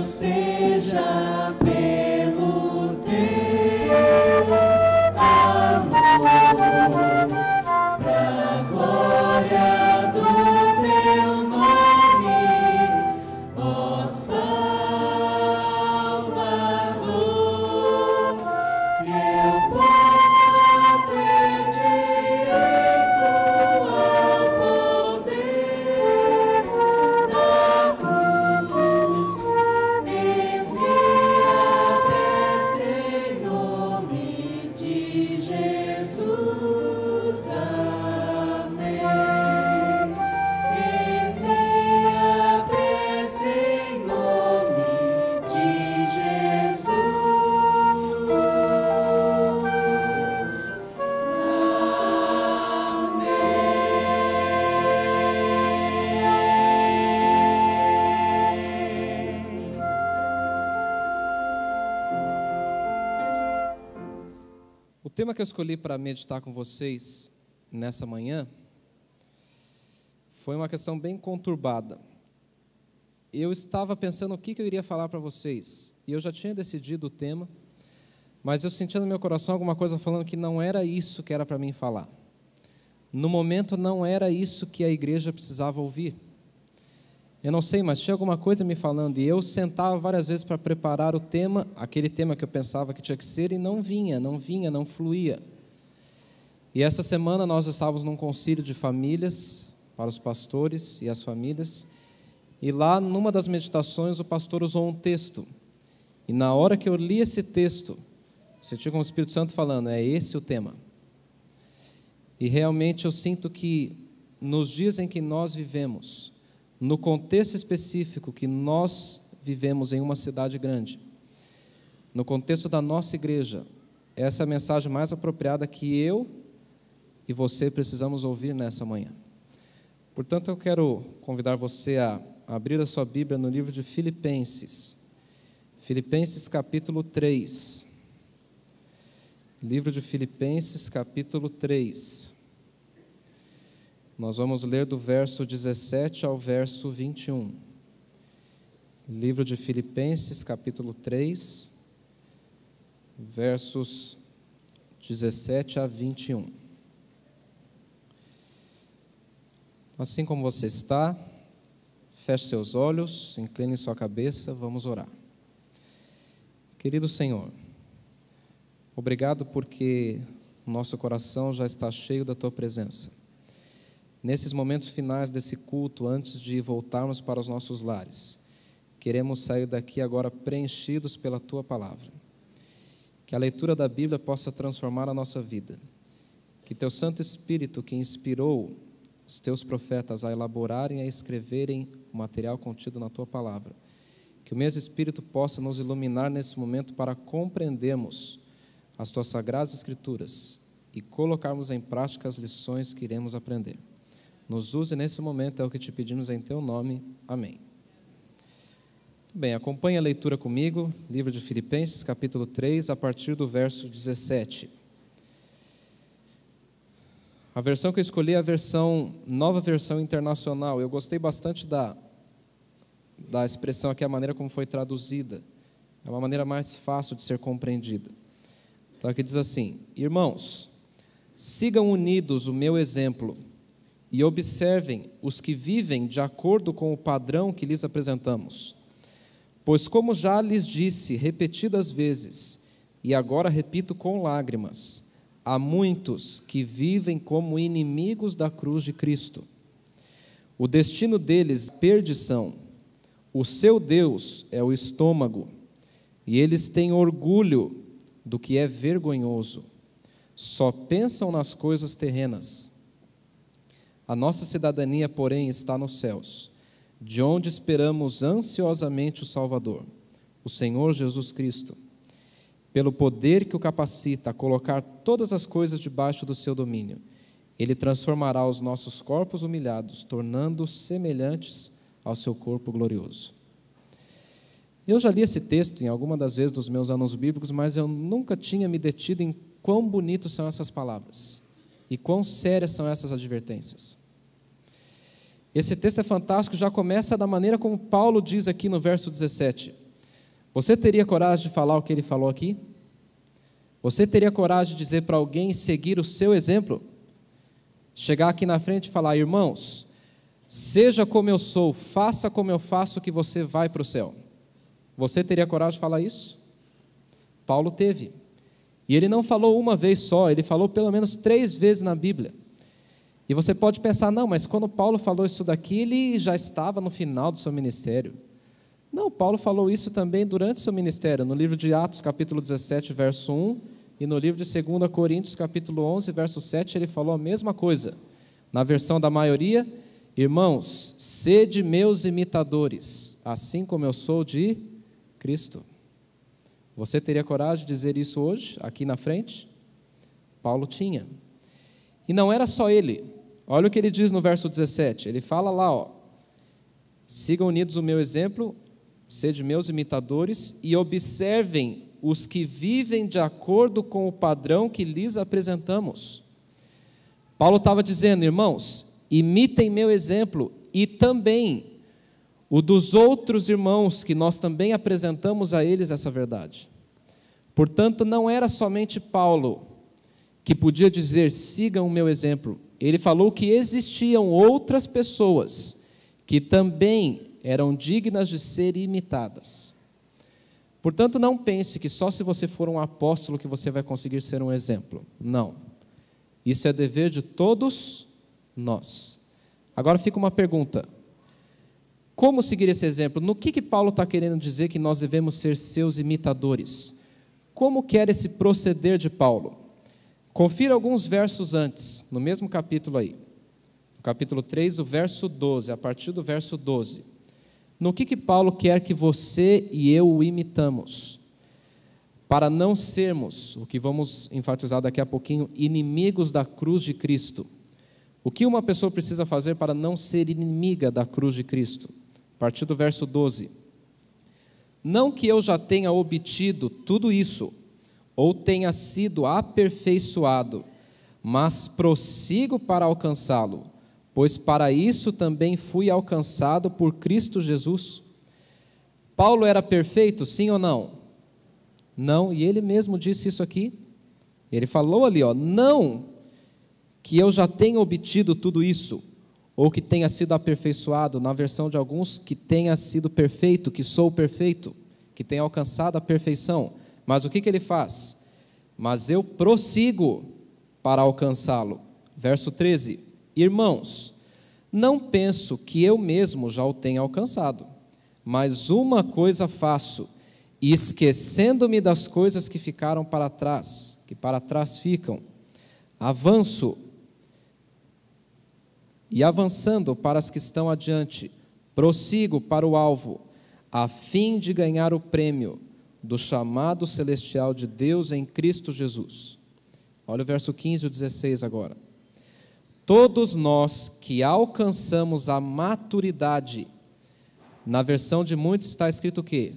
seja pelo teu amor, pra glória do teu nome, ó Salvador, que eu possa ter direito ao poder da cruz. Eis-me a prece em nome de Jesus. Amém. Eis-me a prece em nome de Jesus. Amém. O tema que eu escolhi para meditar com vocês nessa manhã foi uma questão bem conturbada. Eu estava pensando o que eu iria falar para vocês, e eu já tinha decidido o tema, mas eu sentia no meu coração alguma coisa falando que não era isso que era para mim falar. No momento não era isso que a igreja precisava ouvir. Eu não sei, mas tinha alguma coisa me falando, e eu sentava várias vezes para preparar o tema, aquele tema que eu pensava que tinha que ser, e não vinha, não fluía. E essa semana nós estávamos num concílio de famílias, para os pastores e as famílias, e lá, numa das meditações, o pastor usou um texto, e na hora que eu li esse texto, senti como o Espírito Santo falando, é esse o tema. E realmente eu sinto que, nos dias em que nós vivemos, no contexto específico que nós vivemos em uma cidade grande, no contexto da nossa igreja, essa é a mensagem mais apropriada que eu e você precisamos ouvir nessa manhã. Portanto, eu quero convidar você a abrir a sua Bíblia no livro de Filipenses. Filipenses capítulo 3. Livro de Filipenses capítulo 3. Nós vamos ler do verso 17 ao verso 21. Livro de Filipenses, capítulo 3, versos 17 a 21. Assim como você está, feche seus olhos, incline sua cabeça, vamos orar. Querido Senhor, obrigado porque nosso coração já está cheio da Tua presença. Nesses momentos finais desse culto, antes de voltarmos para os nossos lares, queremos sair daqui agora preenchidos pela Tua Palavra. Que a leitura da Bíblia possa transformar a nossa vida. Que Teu Santo Espírito, que inspirou os Teus profetas a elaborarem e a escreverem o material contido na Tua Palavra, que o mesmo Espírito possa nos iluminar nesse momento para compreendermos as Tuas Sagradas Escrituras e colocarmos em prática as lições que iremos aprender. Nos use nesse momento, é o que te pedimos em Teu nome. Amém. Bem, acompanhe a leitura comigo, livro de Filipenses, capítulo 3, a partir do verso 17. A versão que eu escolhi é a nova versão internacional. Eu gostei bastante da expressão aqui, a maneira como foi traduzida. É uma maneira mais fácil de ser compreendida. Então aqui diz assim: Irmãos, sigam unidos o meu exemplo, e observem os que vivem de acordo com o padrão que lhes apresentamos. Pois, como já lhes disse repetidas vezes, e agora repito com lágrimas, há muitos que vivem como inimigos da cruz de Cristo. O destino deles é perdição, o seu Deus é o estômago, e eles têm orgulho do que é vergonhoso. Só pensam nas coisas terrenas. A nossa cidadania, porém, está nos céus, de onde esperamos ansiosamente o Salvador, o Senhor Jesus Cristo. Pelo poder que o capacita a colocar todas as coisas debaixo do seu domínio, Ele transformará os nossos corpos humilhados, tornando-os semelhantes ao seu corpo glorioso. Eu já li esse texto em alguma das vezes dos meus anos bíblicos, mas eu nunca tinha me detido em quão bonitos são essas palavras e quão sérias são essas advertências. Esse texto é fantástico, já começa da maneira como Paulo diz aqui no verso 17: Você teria coragem de falar o que ele falou aqui? Você teria coragem de dizer para alguém seguir o seu exemplo? Chegar aqui na frente e falar: irmãos, seja como eu sou, faça como eu faço, que você vai para o céu. Você teria coragem de falar isso? Paulo teve. E ele não falou uma vez só, ele falou pelo menos 3 vezes na Bíblia. E você pode pensar: não, mas quando Paulo falou isso daqui, ele já estava no final do seu ministério. Não, Paulo falou isso também durante o seu ministério, no livro de Atos, capítulo 17, verso 1, e no livro de 2 Coríntios, capítulo 11, verso 7, ele falou a mesma coisa. Na versão da maioria: irmãos, sede meus imitadores, assim como eu sou de Cristo. Você teria coragem de dizer isso hoje, aqui na frente? Paulo tinha. E não era só ele. Olha o que ele diz no verso 17. Ele fala lá, sigam unidos o meu exemplo, sede meus imitadores, e observem os que vivem de acordo com o padrão que lhes apresentamos. Paulo estava dizendo: irmãos, imitem meu exemplo, e também o dos outros irmãos, que nós também apresentamos a eles essa verdade. Portanto, não era somente Paulo que podia dizer: sigam o meu exemplo. Ele falou que existiam outras pessoas que também eram dignas de ser imitadas. Portanto, não pense que só se você for um apóstolo que você vai conseguir ser um exemplo. Não. Isso é dever de todos nós. Agora fica uma pergunta: como seguir esse exemplo? No que Paulo está querendo dizer que nós devemos ser seus imitadores? Como que era esse proceder de Paulo? Confira alguns versos antes, no mesmo capítulo aí. No capítulo 3, o verso 12, a partir do verso 12. No que Paulo quer que você e eu o imitamos? Para não sermos, o que vamos enfatizar daqui a pouquinho, inimigos da cruz de Cristo. O que uma pessoa precisa fazer para não ser inimiga da cruz de Cristo? A partir do verso 12. Não que eu já tenha obtido tudo isso, ou tenha sido aperfeiçoado, mas prossigo para alcançá-lo, pois para isso também fui alcançado por Cristo Jesus. Paulo era perfeito, sim ou não? Não, e ele mesmo disse isso aqui. Ele falou ali, não que eu já tenha obtido tudo isso, ou que tenha sido aperfeiçoado, na versão de alguns, que tenha sido perfeito, que sou perfeito, que tenha alcançado a perfeição. Mas o que ele faz? Mas eu prossigo para alcançá-lo. Verso 13. Irmãos, não penso que eu mesmo já o tenha alcançado, mas uma coisa faço, esquecendo-me das coisas que ficaram para trás, que para trás ficam, avanço, e avançando para as que estão adiante, prossigo para o alvo, a fim de ganhar o prêmio do chamado celestial de Deus em Cristo Jesus. Olha o verso 15 e o 16 agora. Todos nós que alcançamos a maturidade, na versão de muitos está escrito o quê?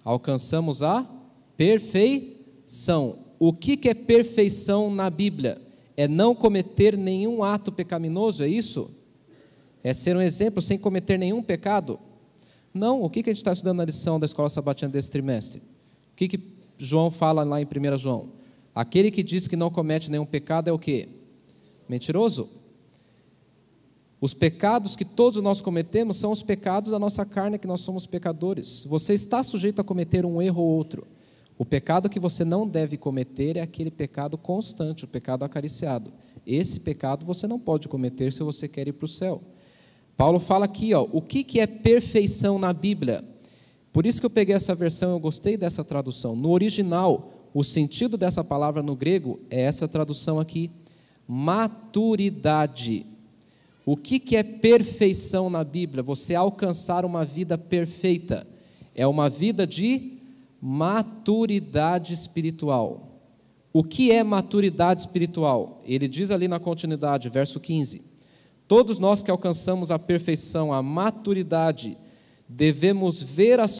Alcançamos a perfeição. O que é perfeição na Bíblia? É não cometer nenhum ato pecaminoso, é isso? É ser um exemplo sem cometer nenhum pecado? Não, o que a gente está estudando na lição da Escola Sabatina desse trimestre? O que João fala lá em 1 João? Aquele que diz que não comete nenhum pecado é o quê? Mentiroso. Os pecados que todos nós cometemos são os pecados da nossa carne, que nós somos pecadores. Você está sujeito a cometer um erro ou outro. O pecado que você não deve cometer é aquele pecado constante, o pecado acariciado. Esse pecado você não pode cometer se você quer ir para o céu. Paulo fala aqui, o que é perfeição na Bíblia? Por isso que eu peguei essa versão, eu gostei dessa tradução. No original, o sentido dessa palavra no grego é essa tradução aqui, maturidade. O que é perfeição na Bíblia? Você alcançar uma vida perfeita. É uma vida de maturidade espiritual. O que é maturidade espiritual? Ele diz ali na continuidade, verso 15. Todos nós que alcançamos a perfeição, a maturidade, devemos ver as